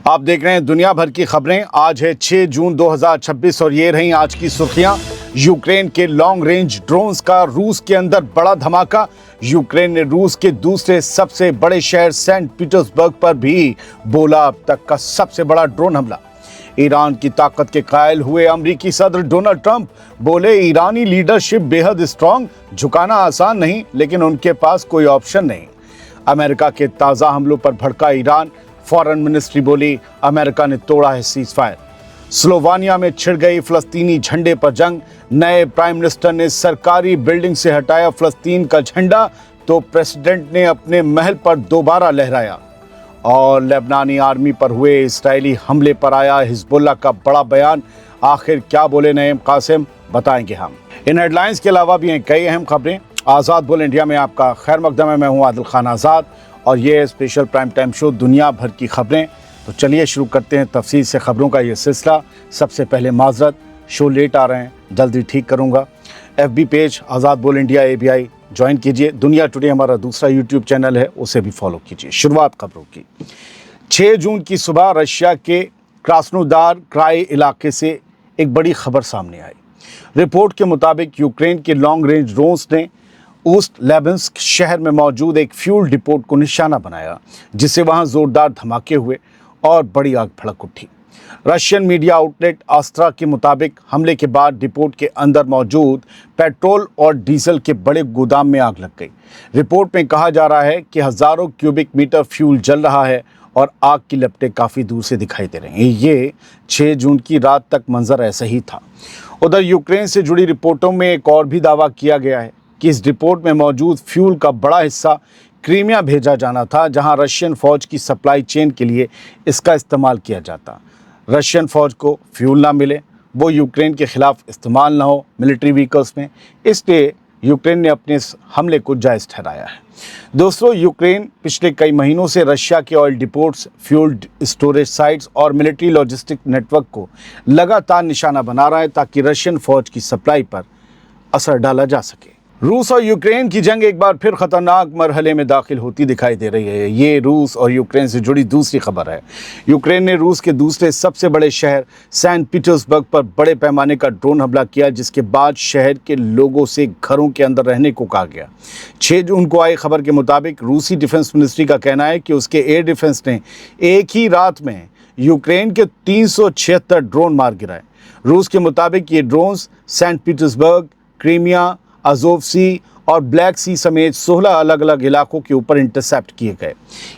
आप देख रहे हैं दुनिया भर की खबरें। आज है 6 जून 2026 और ये रही आज की सुर्खियां। यूक्रेन के लॉन्ग रेंज ड्रोन्स का रूस के अंदर बड़ा धमाका। यूक्रेन ने रूस के दूसरे सबसे बड़े शहर सेंट पीटर्सबर्ग पर भी बोला अब तक का सबसे बड़ा ड्रोन हमला। ईरान की ताकत के कायल हुए अमेरिकी सदर डोनाल्ड ट्रंप बोले, ईरानी लीडरशिप बेहद स्ट्रांग, झुकाना आसान नहीं लेकिन उनके पास कोई ऑप्शन नहीं। अमेरिका के ताज़ा हमलों पर भड़का ईरान। फॉरेन मिनिस्ट्री बोली, अमेरिका ने तोड़ा है सीज फायर। स्लोवानिया में छिड़ गई फलस्तीनी झंडे पर जंग। नए प्राइम मिनिस्टर ने सरकारी बिल्डिंग से हटाया फलस्तीन का झंडा तो प्रेसिडेंट ने अपने महल पर दोबारा लहराया। और लेबनानी आर्मी पर हुए इस्राएली हमले पर आया हिजबुल्लाह का बड़ा बयान। आखिर क्या बोले नईम कासिम, बताएंगे हम। इन हेडलाइंस के अलावा भी हैं कई अहम खबरें। आज़ाद बोल इंडिया में आपका खैर मकदम है। मैं हूं आदिल खान आज़ाद और ये स्पेशल प्राइम टाइम शो दुनिया भर की खबरें। तो चलिए शुरू करते हैं तफसील से खबरों का ये सिलसिला। सबसे पहले माजरत, शो लेट आ रहे हैं, जल्दी ठीक करूंगा। FB पेज आज़ाद बोल इंडिया ABI ज्वाइन कीजिए। दुनिया टुडे हमारा दूसरा YouTube चैनल है, उसे भी फॉलो कीजिए। शुरुआत खबरों की। 6 जून की सुबह रशिया के क्रास्नोदार क्राई इलाके से एक बड़ी खबर सामने आई। रिपोर्ट के मुताबिक यूक्रेन के लॉन्ग रेंज ड्रोन्स ने ऊस्ट लेबेंस्क शहर में मौजूद एक फ्यूल डिपोट को निशाना बनाया, जिससे वहां जोरदार धमाके हुए और बड़ी आग भड़क उठी। रशियन मीडिया आउटलेट आस्त्रा के मुताबिक हमले के बाद डिपोट के अंदर मौजूद पेट्रोल और डीजल के बड़े गोदाम में आग लग गई। रिपोर्ट में कहा जा रहा है कि हजारों क्यूबिक मीटर फ्यूल जल रहा है और आग की लपटें काफ़ी दूर से दिखाई दे रही हैं। ये 6 जून की रात तक मंजर ऐसा ही था। उधर यूक्रेन से जुड़ी रिपोर्टों में एक और भी दावा किया गया है कि इस डिपोट में मौजूद फ्यूल का बड़ा हिस्सा क्रीमिया भेजा जाना था, जहां रशियन फौज की सप्लाई चेन के लिए इसका इस्तेमाल किया जाता। रशियन फौज को फ्यूल ना मिले, वो यूक्रेन के खिलाफ इस्तेमाल ना हो मिलिट्री व्हीकल्स में, इसलिए यूक्रेन ने अपने इस हमले को जायज़ ठहराया है। दोस्तों, यूक्रेन पिछले कई महीनों से रशिया के ऑयल डिपोट्स, फ्यूल स्टोरेज साइट्स और मिलिट्री लॉजिस्टिक नेटवर्क को लगातार निशाना बना रहा है ताकि रशियन फौज की सप्लाई पर असर डाला जा सके। रूस और यूक्रेन की जंग एक बार फिर खतरनाक मरहले में दाखिल होती दिखाई दे रही है। ये रूस और यूक्रेन से जुड़ी दूसरी खबर है। यूक्रेन ने रूस के दूसरे सबसे बड़े शहर सेंट पीटर्सबर्ग पर बड़े पैमाने का ड्रोन हमला किया, जिसके बाद शहर के लोगों से घरों के अंदर रहने को कहा गया। 6 जून को आई खबर के मुताबिक रूसी डिफेंस मिनिस्ट्री का कहना है कि उसके एयर डिफेंस ने एक ही रात में यूक्रेन के 376 ड्रोन मार गिराए। रूस के मुताबिक ये drones Saint Petersburg, Crimea, Azov Sea और ब्लैक सी समेत 16 अलग अलग इलाकों के ऊपर इंटरसेप्ट किए गए।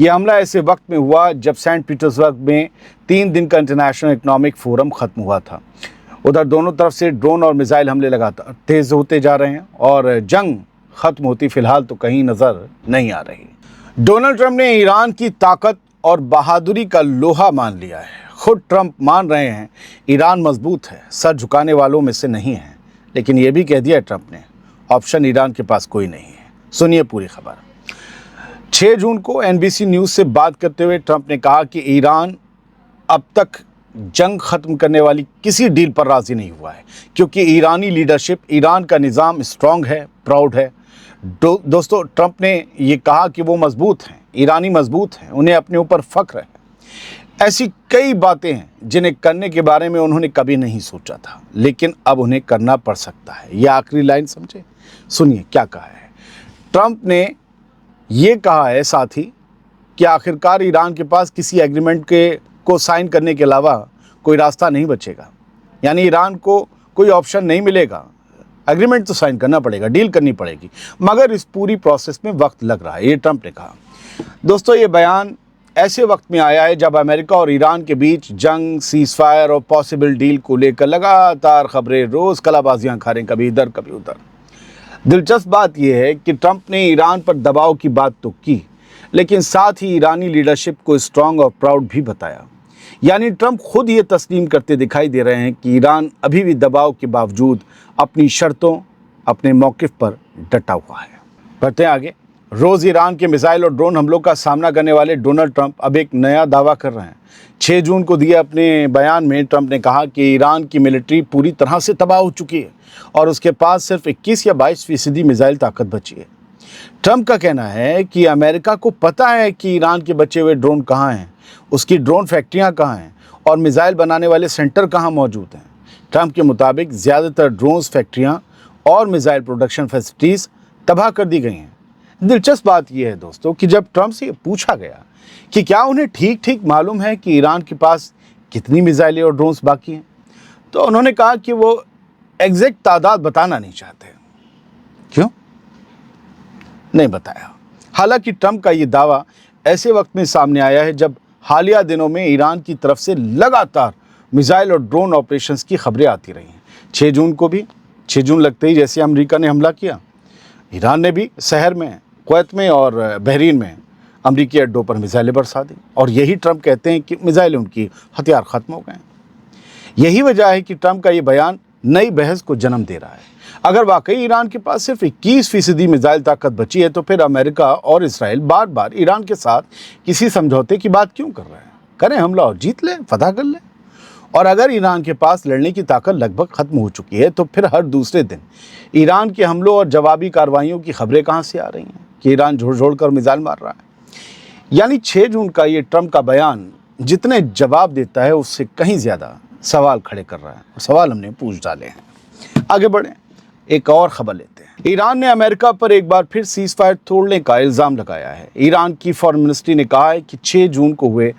यह हमला ऐसे वक्त में हुआ जब सेंट पीटर्सबर्ग में 3 दिन का इंटरनेशनल इकोनॉमिक फोरम ख़त्म हुआ था। उधर दोनों तरफ से ड्रोन और मिसाइल हमले लगातार तेज़ होते जा रहे हैं और जंग ख़त्म होती फ़िलहाल तो कहीं नज़र नहीं आ रही। डोनाल्ड ट्रंप ने ईरान की ताकत और बहादुरी का लोहा मान लिया है। खुद ट्रंप मान रहे हैं ईरान मजबूत है, सर झुकाने वालों में से नहीं है। लेकिन यह भी कह दिया ट्रंप ने, ऑप्शन ईरान के पास कोई नहीं है। सुनिए पूरी खबर। 6 जून को NBC न्यूज़ से बात करते हुए ट्रंप ने कहा कि ईरान अब तक जंग ख़त्म करने वाली किसी डील पर राज़ी नहीं हुआ है, क्योंकि ईरानी लीडरशिप, ईरान का निज़ाम स्ट्रांग है, प्राउड है। दोस्तों, ट्रंप ने ये कहा कि वो मजबूत हैं, ईरानी मजबूत हैं, उन्हें अपने ऊपर फ़ख्र है। ऐसी कई बातें हैं जिन्हें करने के बारे में उन्होंने कभी नहीं सोचा था, लेकिन अब उन्हें करना पड़ सकता है। ये आखिरी लाइन समझे, सुनिए क्या कहा है। ट्रंप ने ये कहा है साथ ही कि आखिरकार ईरान के पास किसी एग्रीमेंट को साइन करने के अलावा कोई रास्ता नहीं बचेगा। यानी ईरान को कोई ऑप्शन नहीं मिलेगा, एग्रीमेंट तो साइन करना पड़ेगा, डील करनी पड़ेगी, मगर इस पूरी प्रोसेस में वक्त लग रहा है, ये ट्रंप ने कहा। दोस्तों, ये बयान ऐसे वक्त में आया है जब अमेरिका और ईरान के बीच जंग, सीज फायर और पॉसिबल डील को लेकर लगातार खबरें रोज़ कलाबाजियां खा रही, कभी इधर कभी उधर। दिलचस्प बात यह है कि ट्रंप ने ईरान पर दबाव की बात तो की, लेकिन साथ ही ईरानी लीडरशिप को स्ट्रांग और प्राउड भी बताया। यानी ट्रंप खुद ये तस्लीम करते दिखाई दे रहे हैं कि ईरान अभी भी दबाव के बावजूद अपनी शर्तों, अपने मौक़िफ़ पर डटा हुआ है। बढ़ते हैं आगे। रोज़ ईरान के मिसाइल और ड्रोन हमलों का सामना करने वाले डोनाल्ड ट्रंप अब एक नया दावा कर रहे हैं। 6 जून को दिए अपने बयान में ट्रंप ने कहा कि ईरान की मिलिट्री पूरी तरह से तबाह हो चुकी है और उसके पास सिर्फ 21 या 22% मिसाइल ताकत बची है। ट्रंप का कहना है कि अमेरिका को पता है कि ईरान के बचे हुए ड्रोन कहाँ हैं उसकी ड्रोन फैक्ट्रियां कहाँ हैं और मिसाइल बनाने वाले सेंटर कहाँ मौजूद हैं। ट्रंप के मुताबिक ज़्यादातर ड्रोन्स फैक्ट्रियां और मिसाइल प्रोडक्शन फैसिलिटीज़ तबाह कर दी गई हैं। दिलचस्प बात यह है दोस्तों कि जब ट्रंप से पूछा गया कि क्या उन्हें ठीक ठीक मालूम है कि ईरान के पास कितनी मिसाइलें और ड्रोन्स बाकी हैं, तो उन्होंने कहा कि वो एग्जैक्ट तादाद बताना नहीं चाहते। क्यों? नहीं बताया। हालांकि ट्रंप का ये दावा ऐसे वक्त में सामने आया है जब हालिया दिनों में ईरान की तरफ से लगातार मिसाइल और ड्रोन ऑपरेशंस की खबरें आती रही हैं। 6 जून को भी 6 जून लगते ही जैसे अमेरिका ने हमला किया, ईरान ने भी शहर में, कुवैत में और बहरीन में अमेरिकी अड्डों पर मिसाइलें बरसा दी। और यही ट्रंप कहते हैं कि मिसाइलें उनकी हथियार ख़त्म हो गए। यही वजह है कि ट्रंप का ये बयान नई बहस को जन्म दे रहा है। अगर वाकई ईरान के पास सिर्फ 21% मिसाइल ताकत बची है तो फिर अमेरिका और इसराइल बार बार ईरान के साथ किसी समझौते की बात क्यों कर रहे हैं? करें हमला और जीत लें, फतह कर लें। और अगर ईरान के पास लड़ने की ताकत लगभग ख़त्म हो चुकी है तो फिर हर दूसरे दिन ईरान के हमलों और जवाबी कार्रवाइयों की खबरें कहाँ से आ रही हैं कि ईरान झोड़ कर मिसाइल मार रहा है। यानी 6 जून का ये ट्रंप का बयान जितने जवाब देता है उससे कहीं ज़्यादा सवाल खड़े कर रहा है, और सवाल हमने पूछ डाले हैं। आगे बढ़ें, एक और खबर लेते हैं। ईरान ने अमेरिका पर एक बार फिर सीज फायर तोड़ने का इल्ज़ाम लगाया है। ईरान की फॉरेन मिनिस्ट्री ने कहा है कि 6 जून को हुए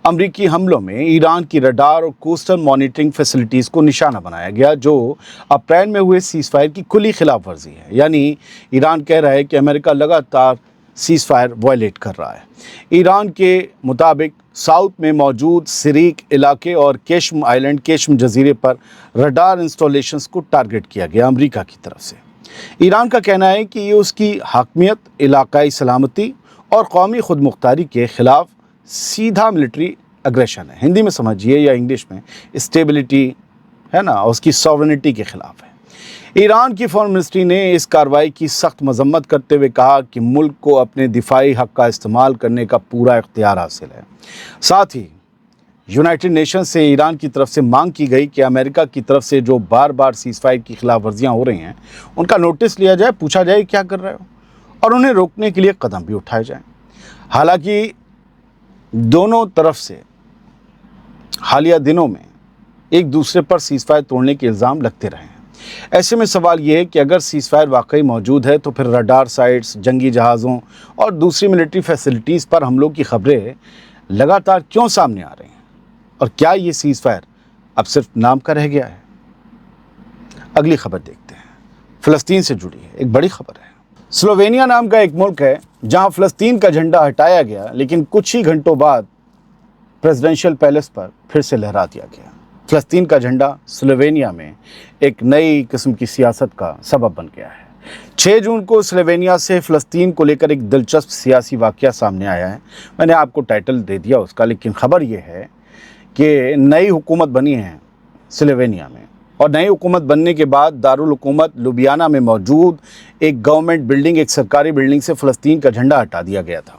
अमरीकी हमलों में ईरान की रडार और कोस्टल मॉनिटरिंग फैसिलिटीज़ को निशाना बनाया गया, जो अप्रैल में हुए सीज फायर की खुली खिलाफ वर्जी है। यानी ईरान कह रहा है कि अमेरिका लगातार सीज फायर वायलेट कर रहा है। ईरान के मुताबिक साउथ में मौजूद सिरीक इलाके और केशम आइलैंड, केशम जजीरे पर रडार इंस्टॉलेशंस को टारगेट किया गया अमेरिका की तरफ से। ईरान का कहना है कि ये उसकी हाकमियत, इलाकाई सलामती और कौमी खुदमुख्तारी के खिलाफ सीधा मिलिट्री अग्रेशन है। हिंदी में समझिए या इंग्लिश में स्टेबिलिटी है ना, उसकी सॉवरेनिटी के खिलाफ है। ईरान की फॉरेन मिनिस्ट्री ने इस कार्रवाई की सख्त मजम्मत करते हुए कहा कि मुल्क को अपने दिफाई हक़ का इस्तेमाल करने का पूरा इख्तियार हासिल है। साथ ही यूनाइटेड नेशंस से ईरान की तरफ से मांग की गई कि अमेरिका की तरफ से जो बार बार सीज फायर की खिलाफ वर्जियाँ हो रही हैं उनका नोटिस लिया जाए, पूछा जाए क्या कर रहे हो, और उन्हें रोकने के लिए कदम भी उठाए जाएँ। हालांकि दोनों तरफ से हालिया दिनों में एक दूसरे पर सीज फायर तोड़ने के इल्ज़ाम लगते रहे हैं। ऐसे में सवाल ये है कि अगर सीज फायर वाकई मौजूद है तो फिर रडार साइट्स, जंगी जहाज़ों और दूसरी मिलिट्री फैसिलिटीज़ पर हमलों की खबरें लगातार क्यों सामने आ रही हैं, और क्या ये सीज फायर अब सिर्फ नाम का रह गया है? अगली खबर देखते हैं, फ़लस्तीन से जुड़ी है, एक बड़ी खबर है। स्लोवेनिया नाम का एक मुल्क है जहां फ़लस्तीन का झंडा हटाया गया, लेकिन कुछ ही घंटों बाद प्रेसिडेंशियल पैलेस पर फिर से लहरा दिया गया। फ़लस्तीन का झंडा स्लोवेनिया में एक नई किस्म की सियासत का सबब बन गया है। 6 जून को स्लोवेनिया से फ़लस्तीन को लेकर एक दिलचस्प सियासी वाक़या सामने आया है। मैंने आपको टाइटल दे दिया उसका, लेकिन ख़बर यह है कि नई हुकूमत बनी है स्लोवेनिया में, और नई हुकूमत बनने के बाद दारुल हुकूमत लुबियाना में मौजूद एक गवर्नमेंट बिल्डिंग, एक सरकारी बिल्डिंग से फ़लस्तीन का झंडा हटा दिया गया था।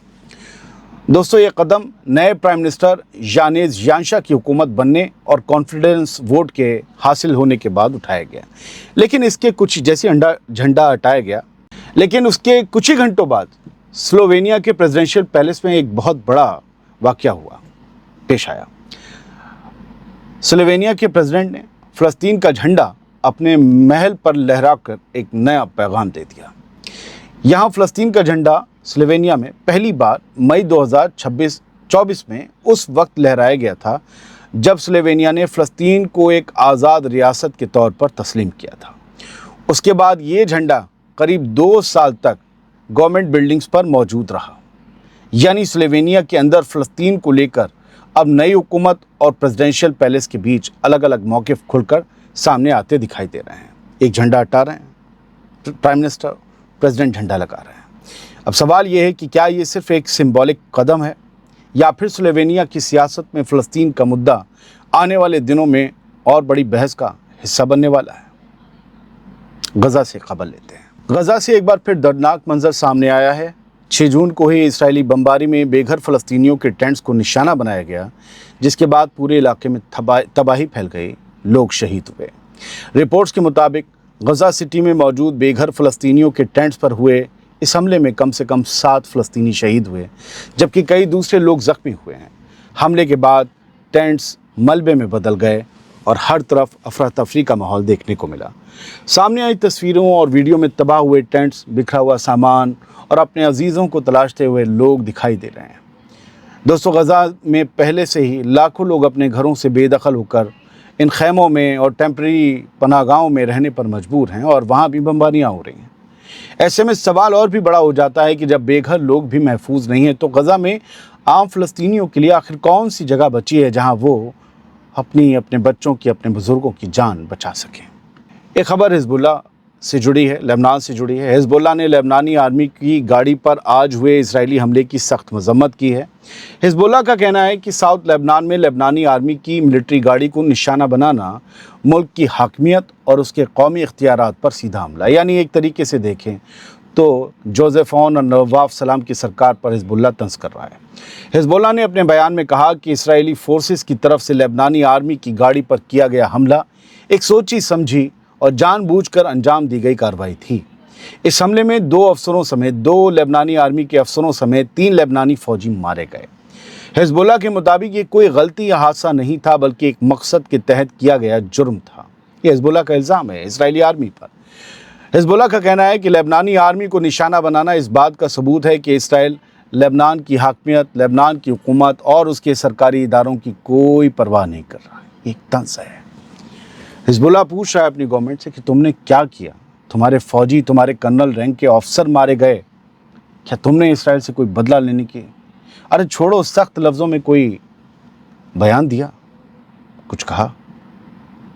दोस्तों, ये कदम नए प्राइम मिनिस्टर यानेज यांशा की हुकूमत बनने और कॉन्फिडेंस वोट के हासिल होने के बाद उठाया गया। लेकिन इसके कुछ जैसे झंडा हटाया गया, लेकिन उसके कुछ ही घंटों बाद स्लोवेनिया के प्रेसिडेंशियल पैलेस में एक बहुत बड़ा वाक़या पेश आया। स्लोवेनिया के प्रेसिडेंट ने फ़लस्तीन का झंडा अपने महल पर लहराकर एक नया पैगाम दे दिया। यहाँ फ़लस्तीन का झंडा स्लोवेनिया में पहली बार मई 2024 में उस वक्त लहराया गया था जब स्लोवेनिया ने फ़लस्तीन को एक आज़ाद रियासत के तौर पर तस्लीम किया था। उसके बाद ये झंडा करीब 2 साल तक गवर्नमेंट बिल्डिंग्स पर मौजूद रहा। यानी स्लोवेनिया के अंदर फ़लस्तीन को लेकर अब नई हुकूमत और प्रेसिडेंशियल पैलेस के बीच अलग अलग मौक़िफ़ खुलकर सामने आते दिखाई दे रहे हैं। एक झंडा हटा रहे हैं प्राइम मिनिस्टर, प्रेसिडेंट झंडा लगा रहे हैं। अब सवाल ये है कि क्या ये सिर्फ एक सिंबॉलिक कदम है या फिर स्लोवेनिया की सियासत में फ़लस्तीन का मुद्दा आने वाले दिनों में और बड़ी बहस का हिस्सा बनने वाला है। गज़ा से खबर लेते हैं। गज़ा से एक बार फिर दर्दनाक मंजर सामने आया है। 6 जून को ही इजरायली बमबारी में बेघर फ़लस्तीनियों के टेंट्स को निशाना बनाया गया, जिसके बाद पूरे इलाके में तबाही फैल गई, लोग शहीद हुए। रिपोर्ट्स के मुताबिक गज़ा सिटी में मौजूद बेघर फ़लस्तीनियों के टेंट्स पर हुए इस हमले में कम से कम 7 फ़लस्तीनी शहीद हुए, जबकि कई दूसरे लोग ज़ख्मी हुए हैं। हमले के बाद टेंट्स मलबे में बदल गए और हर तरफ अफरा तफरी का माहौल देखने को मिला। सामने आई तस्वीरों और वीडियो में तबाह हुए टेंट्स, बिखरा हुआ सामान और अपने अजीज़ों को तलाशते हुए लोग दिखाई दे रहे हैं। दोस्तों, गज़ा में पहले से ही लाखों लोग अपने घरों से बेदखल होकर इन खैमों में और टेम्परेरी पनाहगाहों में रहने पर मजबूर हैं और वहाँ भी बमबारियाँ हो रही हैं। ऐसे में सवाल और भी बड़ा हो जाता है कि जब बेघर लोग भी महफूज नहीं हैं तो गज़ा में आम फ़लस्तीनियों के लिए आखिर कौन सी जगह बची है जहाँ वो अपने बच्चों की, अपने बुज़ुर्गों की जान बचा सकें। एक खबर हिज़्बुल्लाह से जुड़ी है, लेबनान से जुड़ी है। हिज़्बुल्लाह ने लेबनानी आर्मी की गाड़ी पर आज हुए इजरायली हमले की सख्त मज़म्मत की है। हिज़्बुल्लाह का कहना है कि साउथ लेबनान में लेबनानी आर्मी की मिलिट्री गाड़ी को निशाना बनाना मुल्क की हाकमियत और उसके कौमी इख्तियारात पर सीधा हमला, यानी एक तरीके से देखें तो जोसेफ ऑन और नवाफ सलाम की सरकार पर हिज़्बुल्लाह तंज़ कर रहा है। हिज़्बुल्लाह ने अपने बयान में कहा कि इसराइली फोर्सेस की तरफ से लेबनानी आर्मी की गाड़ी पर किया गया हमला एक सोची समझी और जानबूझकर अंजाम दी गई कार्रवाई थी। इस हमले में 2 अफसरों समेत 2 लेबनानी आर्मी के अफसरों समेत 3 लेबनानी फौजी मारे गए। हिज़्बुल्लाह के मुताबिक ये कोई गलती या हादसा नहीं था, बल्कि एक मकसद के तहत किया गया जुर्म था। ये हिज़्बुल्लाह का इल्ज़ाम है इसराइली आर्मी पर। हिज़्बुल्लाह का कहना है कि लेबनानी आर्मी को निशाना बनाना इस बात का सबूत है कि इसराइल लेबनान की हाकमियत, लेबनान की हुकूमत और उसके सरकारी इदारों की कोई परवाह नहीं कर रहा है। एक तंज़ है। हिज़्बुल्लाह पूछ रहा है अपनी गवर्नमेंट से कि तुमने क्या किया? तुम्हारे फौजी, तुम्हारे कर्नल रैंक के ऑफिसर मारे गए, क्या तुमने इसराइल से कोई बदला लेने की? अरे छोड़ो, सख्त लफ्ज़ों में कोई बयान दिया, कुछ कहा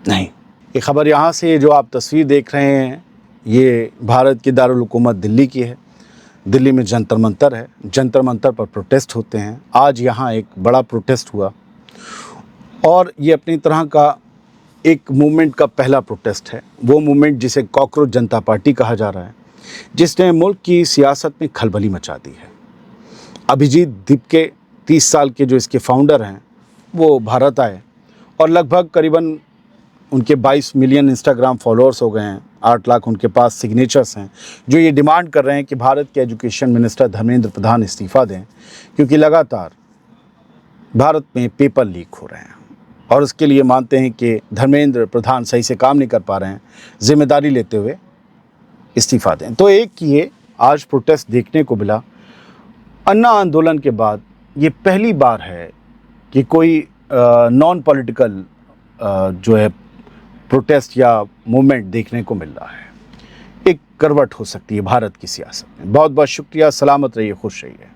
नहीं। ये खबर यहाँ से जो आप तस्वीर देख रहे हैं ये भारत की दारुल हुकूमत दिल्ली की है। दिल्ली में जंतर मंतर है, जंतर मंतर पर प्रोटेस्ट होते हैं। आज यहाँ एक बड़ा प्रोटेस्ट हुआ और ये अपनी तरह का एक मूवमेंट का पहला प्रोटेस्ट है। वो मूवमेंट जिसे कॉकरोच जनता पार्टी कहा जा रहा है, जिसने मुल्क की सियासत में खलबली मचा दी है। अभिजीत दीपके 30 साल के जो इसके फाउंडर हैं वो भारत आए और लगभग करीबन उनके 22 मिलियन इंस्टाग्राम फॉलोअर्स हो गए हैं। 8 लाख उनके पास सिग्नेचर्स हैं जो ये डिमांड कर रहे हैं कि भारत के एजुकेशन मिनिस्टर धर्मेंद्र प्रधान इस्तीफ़ा दें, क्योंकि लगातार भारत में पेपर लीक हो रहे हैं और उसके लिए मानते हैं कि धर्मेंद्र प्रधान सही से काम नहीं कर पा रहे हैं, जिम्मेदारी लेते हुए इस्तीफ़ा दें। तो एक ये आज प्रोटेस्ट देखने को मिला। अन्ना आंदोलन के बाद ये पहली बार है कि कोई नॉन पॉलिटिकल जो है प्रोटेस्ट या मूवमेंट देखने को मिल रहा है। एक करवट हो सकती है भारत की सियासत में। बहुत बहुत शुक्रिया। सलामत रहिए, खुश रहिए।